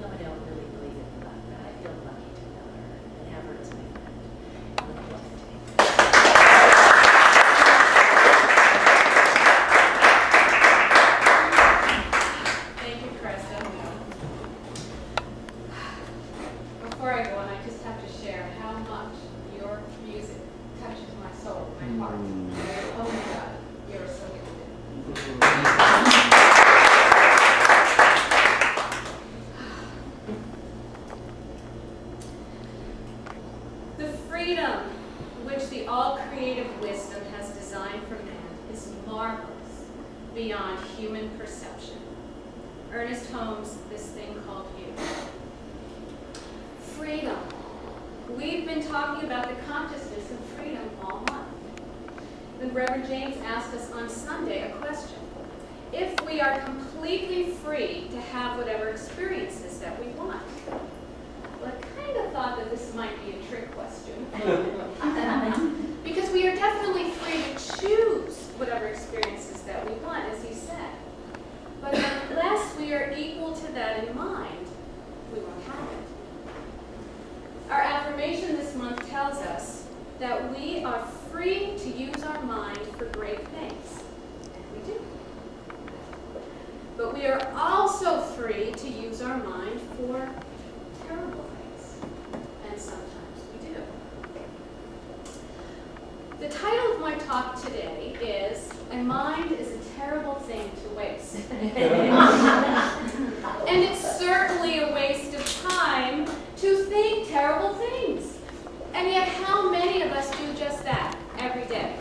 though I don't really believe in luck, but I feel lucky to know her and have her as my friend. I look forward to it. Thank you, Krista. Before I go on, I just have to share how much your music touches my soul, my heart. Oh my God, you're so gifted. The freedom which the all-creative wisdom has designed for man is marvelous beyond human perception. Ernest Holmes' This Thing Called You. Freedom. We've been talking about the consciousness of freedom all month. When Reverend James asked us on Sunday a question. If we are completely free to have whatever experiences that we want. Well, I kind of thought that this might be a trick question. Because we are definitely free to choose whatever experiences that we want, as he said. But unless we are equal to that in mind, we won't have it. Our affirmation this month tells us that we are free to use our mind for great things. And we do. But we are also free to use our mind for terrible things. And sometimes we do. The title of my talk today is, "A Mind is a Terrible Thing to Waste." And it's certainly a waste of time to think terrible things. And yet, how many of us do just that every day?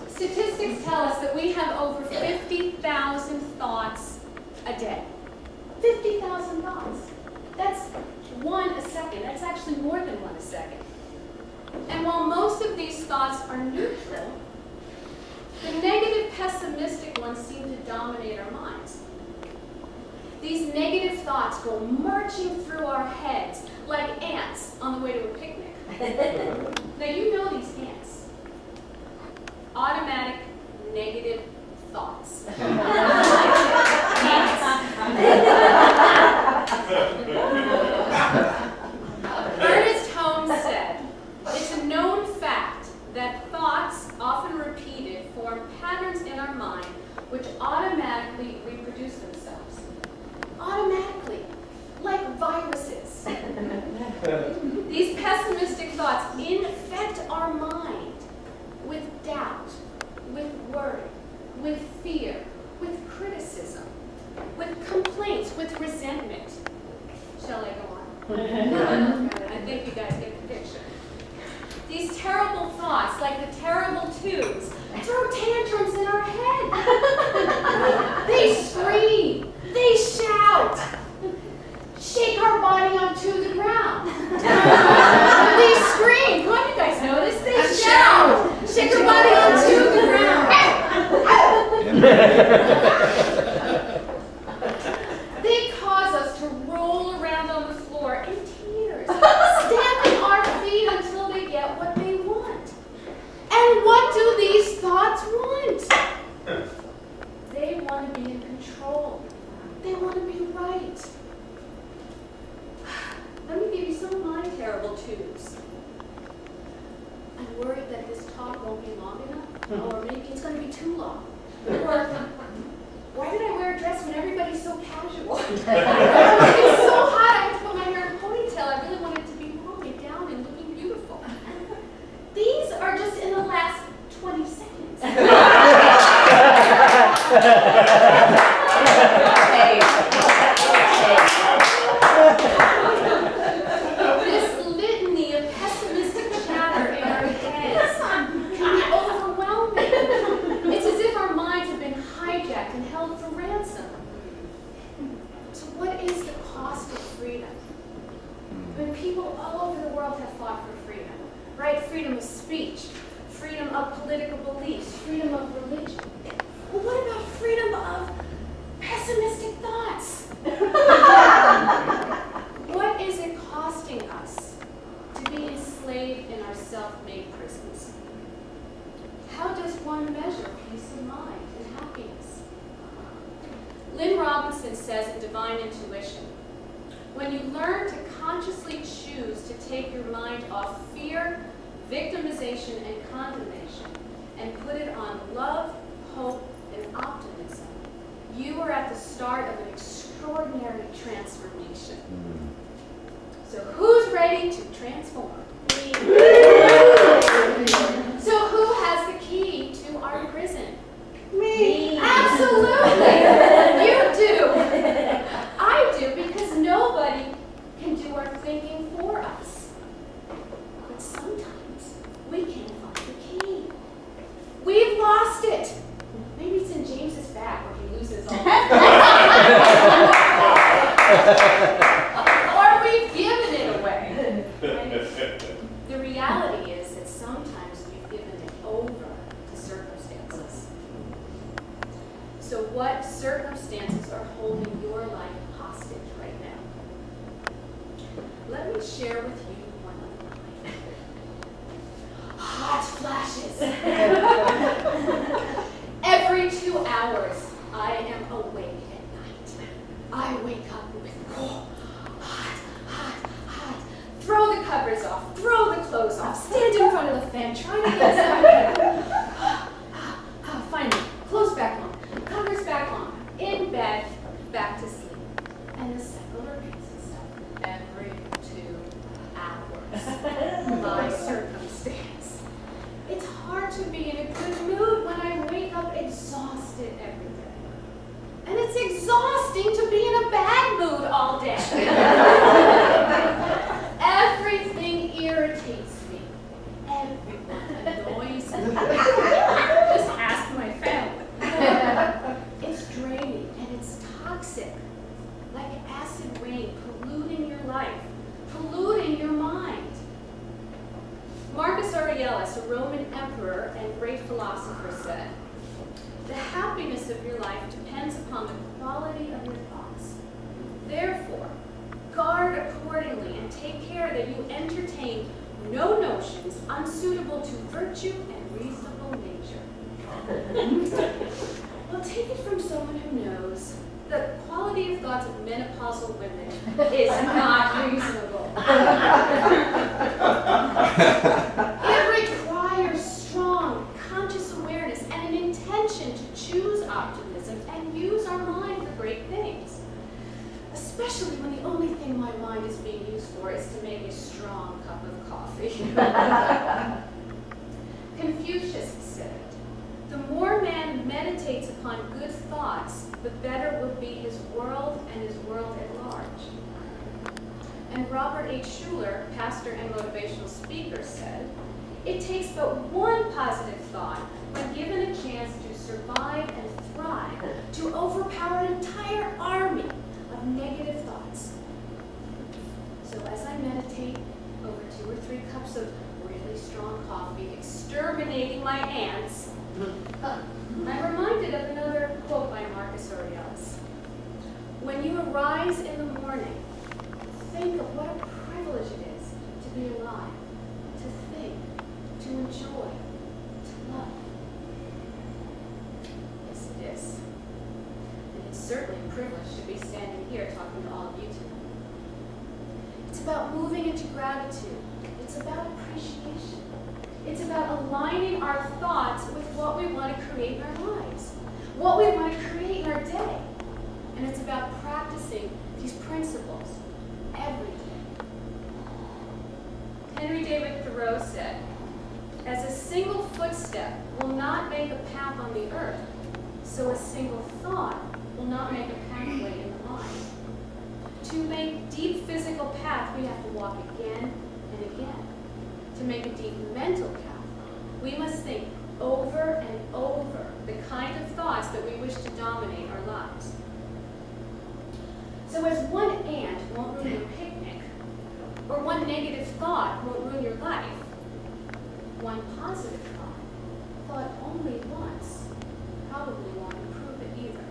Statistics tell us that we have over 50,000 thoughts a day. 50,000 thoughts. That's one a second. That's actually more than one a second. And while most of these thoughts are neutral, the negative, pessimistic ones seem to dominate our minds. These negative thoughts go marching through our heads like ants on the way to a picnic. Now you know these ants. Automatic negative thoughts. Ernest Holmes said, "It's a known fact that thoughts, often repeated, form patterns in our mind which automatically reproduce themselves." Automatically, like viruses. These pessimistic thoughts infect our mind with doubt, with worry, with fear, with criticism, with complaints, with resentment. Shall I go on? I think you guys get the picture. These terrible thoughts, like the terrible twos, throw tantrums in our head. They scream. They shout. Shake our body onto the ground. They scream. Come on, you guys know this. They shout. Shake our body onto the ground. They cause us to roll around on the floor in tears, stamping our feet until they get what they want. And what do these thoughts want? They want to be in control. They want to be right. Let me give you some of my terrible twos. I'm worried that this talk won't be long enough, or maybe it's going to be too long. Or, why did I wear a dress when everybody's so casual? It's so hot, I have to put my hair in a ponytail. I really want it to be rolling down and looking beautiful. These are just in the last 20 seconds. This litany of pessimistic chatter in our heads can be overwhelming. It's as if our minds have been hijacked and held for ransom. So what is the cost of freedom? I mean, people all over the world have fought for freedom, right? Freedom of speech, freedom of political beliefs, freedom of religion. Well, what about freedom of pessimistic thoughts? What is it costing us to be enslaved in our self-made prisons? How does one measure peace of mind and happiness? Lynn Robinson says in Divine Intuition intuition. When you learn to consciously choose to take your mind off fear, victimization, and condemnation, and put it on love, hope, and optimism, you are at the start of an extraordinary transformation. So who's ready to transform? Me. So who has the key to our prison? Me. Absolutely. You do. I do, because nobody can do our thinking for us. But sometimes we can't find the key. We've lost it. Maybe it's in James's bag where he loses all. Or we've given it away. The reality is that sometimes we've given it over to circumstances. So what circumstances are holding your life hostage right now? Let me share with you one of mine. Hot flashes. Every 2 hours, I am awake at night. I wake up with hot, hot, hot. Throw the covers off, throw the clothes off, stand in front of the fan, try to get something. Finally, clothes back on, covers back on, in bed, back to sleep. And the cycle repeats itself every 2 hours. My circumstance. It's hard to be in a good mood when I wake up exhausted every day. And it's exhausting to be in a bad mood all day. Everything irritates me. Everyone annoys me. Just ask my family. It's draining and it's toxic. Like acid rain polluting your life, polluting your mind. Marcus Aurelius, a Roman emperor and great philosopher, said, "The happiness of your life depends upon the quality of your thoughts. Therefore, guard accordingly and take care that you entertain no notions unsuitable to virtue and reasonable nature." Well, take it from someone who knows the quality of thoughts of menopausal women is not reasonable. It requires strong, conscious awareness and an intention to choose optimism and use our mind for great things. Especially when the only thing my mind is being used for is to make a strong cup of coffee. Confucius said, "The more man meditates upon good thoughts, the better will be his world and his world at large." And Robert H. Schuller, pastor and motivational speaker, said, "It takes but one positive thought, when given a chance to survive and thrive, to overpower an entire army of negative thoughts." So as I meditate over 2 or 3 cups of really strong coffee, exterminating my ants, I'm reminded of another quote by Marcus Aurelius. "When you arise in the morning, think of what a privilege it is to be alive, to think, to enjoy, to love." Yes, it is. And it's certainly a privilege to be standing here talking to all of you tonight. It's about moving into gratitude. It's about appreciation. It's about aligning our thoughts with what we want to create in our lives, what we want to create in our day. And it's about practicing these principles every day. Henry David Thoreau said, "As a single footstep will not make a path on the earth, so a single thought will not make a pathway in the mind. To make deep physical path, we have to walk again and again. To make a deep mental path, we must think over and over the kind of thoughts that we wish to dominate our lives." So as one ant won't ruin your picnic, or one negative thought won't ruin your life, one positive thought only once, probably won't improve it either.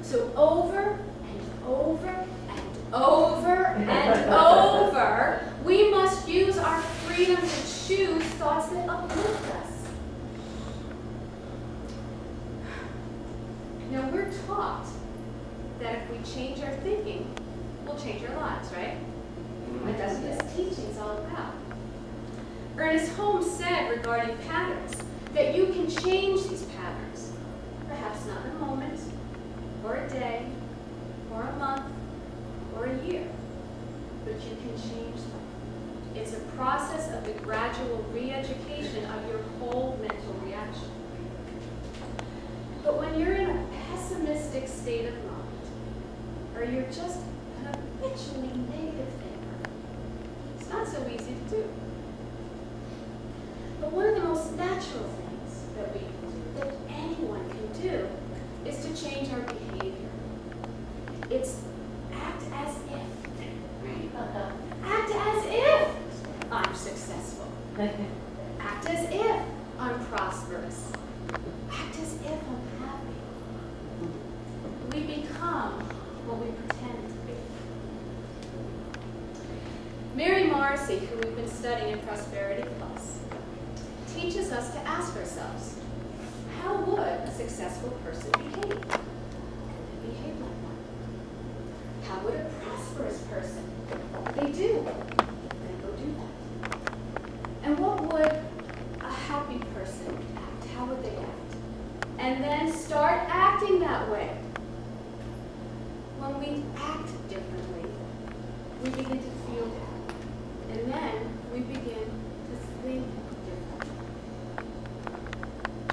So over and over and over and over, we must use our freedom to choose thoughts that uplift us. Now we're taught change our thinking, we'll change our lives, right? And that's what this teaching is all about. Ernest Holmes said regarding patterns that you can change these patterns, perhaps not in a moment, or a day, or a month, or a year, but you can change them. It's a process of the gradual re-education of your whole mental reaction. But when you're in a pessimistic state of mind, or you're just an habitually negative thinker, it's not so easy to do. But one of the most natural things that we can do, that anyone can do, is to change our behavior. It's act as if. Act as if I'm successful. Act as if I'm prosperous. Act as if I'm happy. We become what we pretend to be. Mary Morrissey, who we've been studying in Prosperity Plus, teaches us to ask ourselves, how would a successful person behave? Could they behave like one? How would a prosperous person? They do. Then go do that. And what would a happy person act? How would they act? And then start acting that way. When we act differently, we begin to feel different. And then we begin to think differently.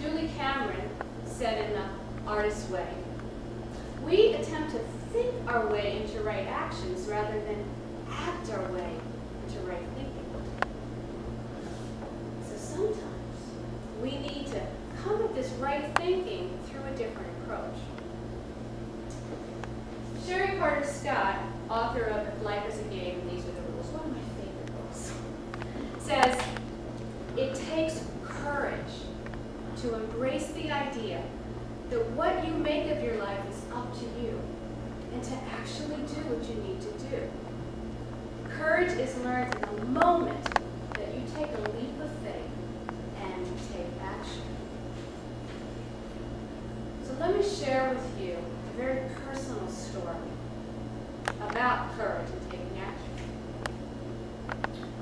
Julie Cameron said in The Artist's Way, we attempt to think our way into right actions rather than act our way into right thinking. So sometimes we need to come at this right thinking through a different approach. Sherry Carter Scott, author of If Life is a Game and These Are the Rules, one of my favorite books, says, it takes courage to embrace the idea that what you make of your life is up to you and to actually do what you need to do. Courage is learned in the moment that you take a leap of faith and you take action. So let me share with you a very personal story about courage and taking action.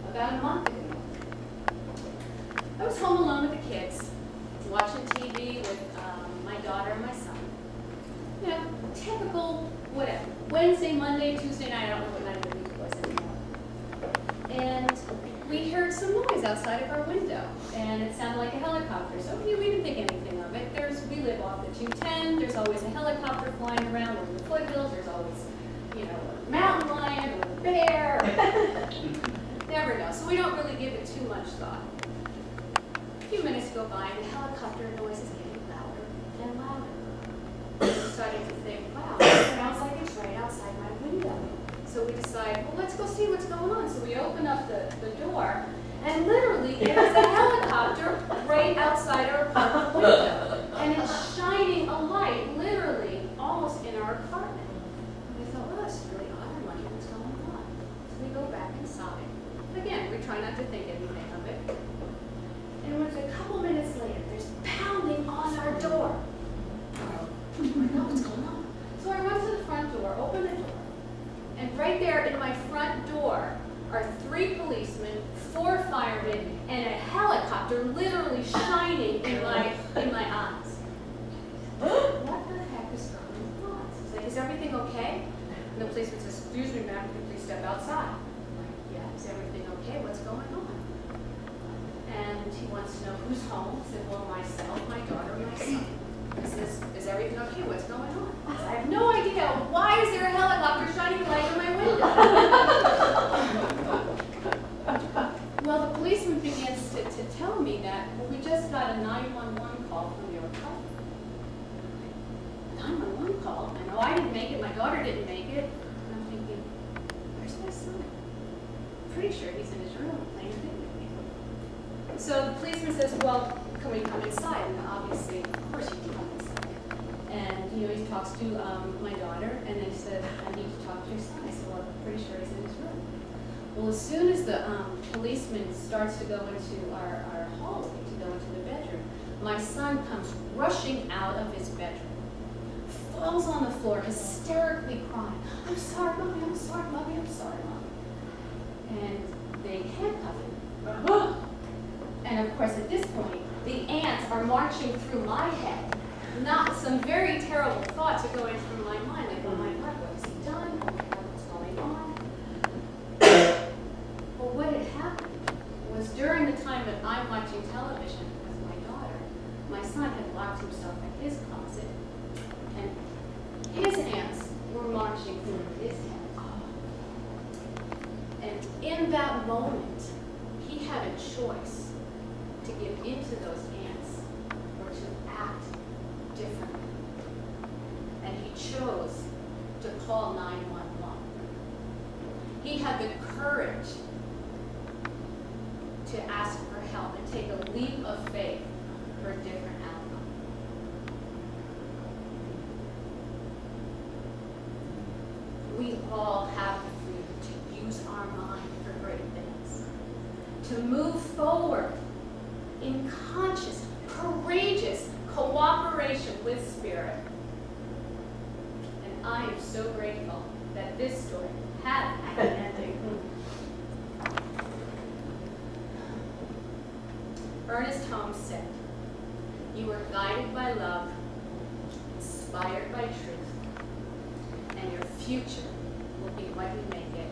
About a month ago, I was home alone with the kids, watching TV with my daughter and my son. You know, typical, whatever. Wednesday, Monday, Tuesday night, I don't know what night of the week it was anymore. And we heard some noise outside of our window, and it sounded like a helicopter. So we didn't think anything of it. We live off the 210. There's always a helicopter flying around over the foothills. There's always, you know, a mountain lion or a bear. Never know. So we don't really give it too much thought. A few minutes go by, and the helicopter noise is getting louder and louder. We decided to think, wow, it sounds like it's right outside my window. So we decide, well, let's go see what's going on. So we open up the door, and literally there's a helicopter right outside our apartment window. And it's shining a light, literally, almost in our apartment. And we thought, well, that's really odd. I wonder what's going on. So we go back inside. Again, we try not to think anything of it. And it was a couple minutes later, there's pounding on our door. I don't know what's going on. So I went to the front door, opened the door, and right there in my front door are 3 policemen, 4 firemen, and a helicopter literally shining in my eyes. What the heck is going on? So I was like, is everything okay? And the policeman says, excuse me, ma'am, can you please step outside? I'm like, yeah, is everything okay? What's going on? And he wants to know who's home. I said, well, myself, my daughter, and my son. He says, is everything okay? What's going on? I said, I have no idea. Why is there a helicopter shining a light in my window? Well, the policeman begins to tell me that, well, we just got a 911 call from your apartment. 911 call? I know I didn't make it. My daughter didn't make it. And I'm thinking, where's my son? I'm pretty sure he's in his room playing video games. So the policeman says, well, can we come inside? And obviously, of course you can come inside. And, you know, he talks to my daughter, and they said, I need to talk to your son. I said, well, I'm pretty sure he's in his room. Well, as soon as the policeman starts to go into our hallway, to go into the bedroom, my son comes rushing out of his bedroom, falls on the floor, hysterically crying. I'm sorry, Mommy, I'm sorry, Mommy, I'm sorry, Mommy. And they handcuff him. And of course, at this point, the ants are marching through my head. Not some very terrible thoughts are going through my mind, like, oh my God, what has he done? Oh my God, what's going on? Well, what had happened was during the time that I'm watching television with my daughter, my son had locked himself in his closet, and his ants were marching through his head. And in that moment, he had a choice to give into those ants or to act differently. And he chose to call 911. He had the courage to ask for help and take a leap of faith for a different outcome. We all have the freedom to use our mind for great things, to move forward in conscious, courageous cooperation with Spirit. And I am so grateful that this story had an ending. Ernest Holmes said, "You are guided by love, inspired by truth, and your future will be what you make it